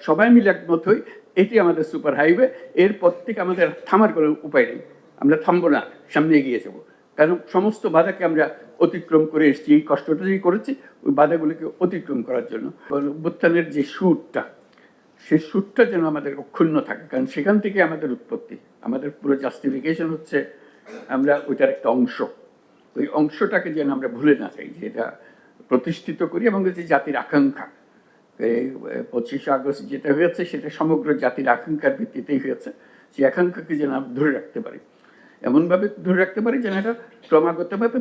সবাই মিলে একমত হই এটি আমাদের সুপার হাইওয়ে, এরপর থেকে আমাদের থামার কোনো উপায় নেই। আমরা থামবো না, সামনে এগিয়ে যাবো। কারণ সমস্ত বাধাকে আমরা অতিক্রম করে এসেছি, এই কষ্টটা যে করেছি ওই বাধাগুলিকে অতিক্রম করার জন্য। অভ্যুত্থানের যে সুরটা, সেই সুরটা যেন আমাদের অক্ষুণ্ণ থাকে, কারণ সেখান থেকে আমাদের উৎপত্তি, আমাদের পুরো জাস্টিফিকেশন হচ্ছে আমরা ওইটার একটা অংশ। ওই অংশটাকে যেন আমরা ভুলে না যাই, যে এটা প্রতিষ্ঠিত করি। এবং যে জাতির আকাঙ্ক্ষা, 25 আগস্ট যেটা হয়েছে সেটা সমগ্র জাতির আকাঙ্ক্ষার ভিত্তিতেই হয়েছে। সেই আকাঙ্ক্ষাকে যেন আমরা ধরে রাখতে পারি, এমনভাবে ধরে রাখতে পারি যেন এটা ক্রমাগতভাবে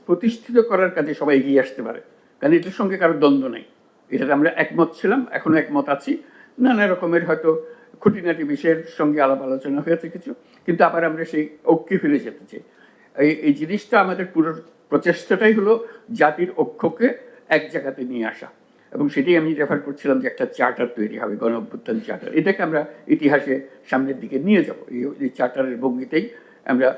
প্রতিষ্ঠিত করার কাজে সবাই এগিয়ে আসতে পারে। কারণ এটার সঙ্গে কারো দ্বন্দ্ব নেই, এটাতে আমরা একমত ছিলাম, এখনো একমত আছি। নানা রকমের হয়তো খুঁটিনাটি বিষয়ের সঙ্গে আলাপ আলোচনা হয়েছে কিছু, কিন্তু আবার আমরা সেই ঐক্যে ফিরে যেতে চাই। এই জিনিসটা আমাদের পুরো প্রচেষ্টাটাই হলো জাতির ঐক্যকে এক জায়গাতে নিয়ে আসা। এবং সেটাই আমি রেফার করছিলাম যে একটা চার্টার তৈরি হবে, গণ অভ্যুত্থান চার্টার। এটাকে আমরা ইতিহাসে সামনের দিকে নিয়ে যাব। এই চার্টারের ভঙ্গিতেই আমরা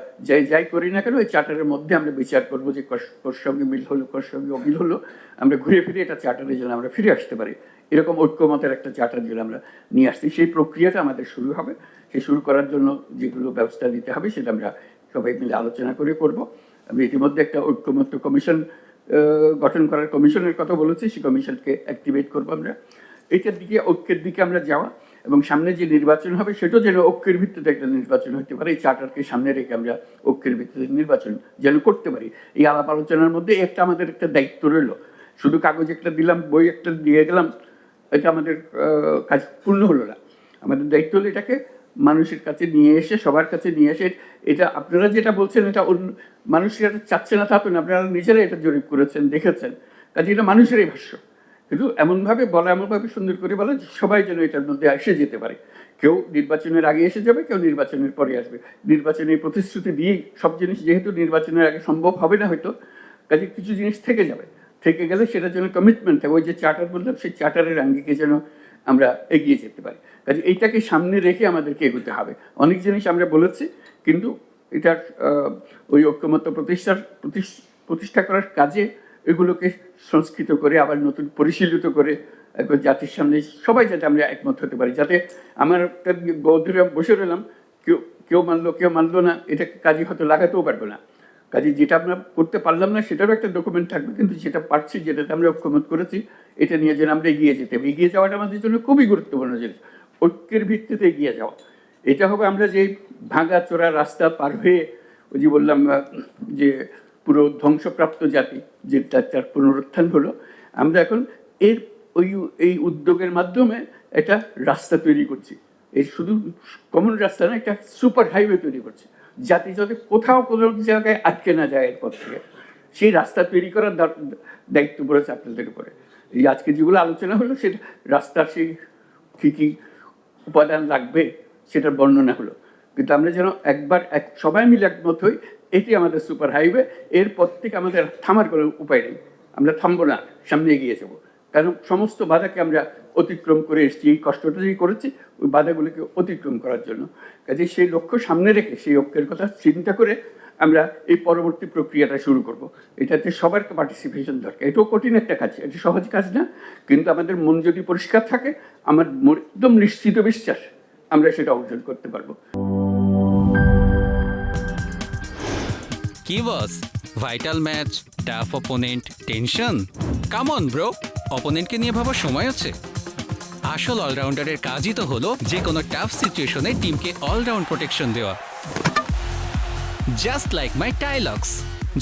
যাই করি না কেন, এই চার্টারের মধ্যে আমরা বিচার করবো যে কোর সঙ্গে মিল হলো, কোর সঙ্গে অমিল হলো, আমরা ঘুরে ফিরে এটা চার্টারে যেন আমরা ফিরে আসতে পারি। এরকম ঐক্যমতের একটা চার্টার যেন আমরা নিয়ে আসছি, সেই প্রক্রিয়াটা আমাদের শুরু হবে। সেই শুরু করার জন্য যেগুলো ব্যবস্থা নিতে হবে সেটা আমরা সবাই মিলে আলোচনা করে করব। আমি ইতিমধ্যে একটা ঐক্যমত্য কমিশন গঠন করার কমিশনের কথা বলেছি, সেই কমিশনকে অ্যাক্টিভেট করবো আমরা। এইটার দিকে, ঐক্যের দিকে আমরা যাওয়া, এবং সামনে যে নির্বাচন হবে সেটাও যেন ঐক্যের ভিত্তিতে একটা নির্বাচন হতে পারে। এই চার্টারকে সামনে রেখে আমরা ঐক্যের ভিত্তিতে নির্বাচন যেন করতে পারি। এই আলাপ আলোচনার মধ্যে একটা আমাদের একটা দায়িত্ব রইল। শুধু কাগজ একটা দিলাম, বই একটা দিয়ে গেলাম, এটা আমাদের কাজ পূর্ণ হলো না। আমাদের দায়িত্ব হলো এটাকে মানুষের কাছে নিয়ে এসে, সবার কাছে নিয়ে এসে, এটা আপনারা যেটা বলছেন এটা মানুষের চাচ্ছে না তা তো না, আপনারা নিজেরাই এটা জরিপ করেছেন, দেখেছেন। কাজে এটা মানুষেরই ভাষ্য, কিন্তু এমনভাবে বলা, এমনভাবে সুন্দর করে বলা যে সবাই যেন এটার মধ্যে এসে যেতে পারে। কেউ নির্বাচনের আগে এসে যাবে, কেউ নির্বাচনের পরে আসবে। নির্বাচনের প্রতিশ্রুতি দিয়েই সব জিনিস যেহেতু নির্বাচনের আগে সম্ভব হবে না হয়তো, কাজে কিছু জিনিস থেকে যাবে। থেকে গেলে সেটা যেন কমিটমেন্ট থাকে, ওই যে চার্টার বললাম সেই চার্টারের আঙ্গিকে যেন আমরা এগিয়ে যেতে পারি। কাজে এইটাকে সামনে রেখে আমাদেরকে এগোতে হবে। অনেক জিনিস আমরা বলেছি, কিন্তু এটার ওই ঐক্যমত্য প্রতিষ্ঠা করার কাজে এগুলোকে সংস্কৃত করে আবার নতুন পরিশীলিত করে জাতির সামনে সবাই যাতে আমরা একমত হতে পারি। যাতে আমার বৌদ্ধরা বসে রইলাম, কেউ মানলো কেউ মানলো না, এটাকে কাজে হয়তো লাগাতেও পারবো না। কাজে যেটা আমরা করতে পারলাম না সেটারও একটা ডকুমেন্ট থাকবে, কিন্তু যেটা পারছি, যেটাতে আমরা ঐক্যমত করেছি, এটা নিয়ে যেন আমরা এগিয়ে যেতে হবে। এগিয়ে যাওয়াটা আমাদের জন্য খুবই গুরুত্বপূর্ণ জিনিস, ঐক্যের ভিত্তিতে এগিয়ে যাওয়া। এটা হবে আমরা যে ভাঙা চোরা রাস্তা পার হয়ে, ওই যে বললাম যে পুরো ধ্বংসপ্রাপ্ত জাতি, যে তার পুনরুত্থান হলো, আমরা এখন এই উদ্যোগের মাধ্যমে একটা রাস্তা তৈরি করছি। এই শুধু কমন রাস্তা না, একটা সুপার হাইওয়ে তৈরি করছি, জাতি যাতে কোথাও কোনো জায়গায় আটকে না যায় এরপর থেকে। সেই রাস্তা তৈরি করার দায়িত্ব পড়েছে আপনাদের উপরে। এই আজকে যেগুলো আলোচনা হলো সেটা রাস্তার সেই কী কী উপাদান লাগবে সেটার বর্ণনা হলো, কিন্তু আমরা যেন সবাই মিলে একমত হই এটি আমাদের সুপার হাইওয়ে, এরপর থেকে আমাদের থামার কোনো উপায় নেই। আমরা থামবো না, সামনে এগিয়ে যাবো। কারণ সমস্ত বাধাকে আমরা অতিক্রম করে এসেছি, এই কষ্টটা যে করেছি ওই বাধাগুলিকে অতিক্রম করার জন্য। কাজে সেই লক্ষ্য সামনে রেখে, সেই ঐক্যের কথা চিন্তা করে আমরা এই পরবর্তী প্রক্রিয়াটা শুরু করব। এটাতে সবার পার্টিসিপেশন দরকার। এটাও কঠিন একটা কাজ, এটা সহজ কাজ না, কিন্তু আমাদের মন যদি পরিষ্কার থাকে, আমার একদম নিশ্চিত বিশ্বাস আমরা সেটা অর্জন করতে পারবো। কি boss, vital match, tough opponent, tension? Come on bro, অপোনেন্টকে নিয়ে ভাবার সময় আছে। আসল অলরাউন্ডারের কাজই তো হলো যে কোনো টাফ সিচুয়েশনে টিমকে অলরাউন্ড প্রোটেকশন দেওয়া। জাস্ট লাইক মাই টাইলক্স,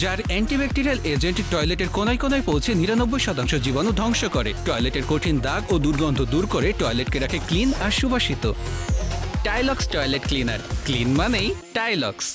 যার অ্যান্টিব্যাকটেরিয়াল এজেন্ট টয়লেটের কোনায় কোনায় পৌঁছে 99% জীবাণু ধ্বংস করে, টয়লেটের কঠিন দাগ ও দুর্গন্ধ দূর করে টয়লেটকে রাখে ক্লিন আর সুবাসিত। টাইলক্স টয়লেট ক্লিনার, ক্লিন মানেই টাইলক্স।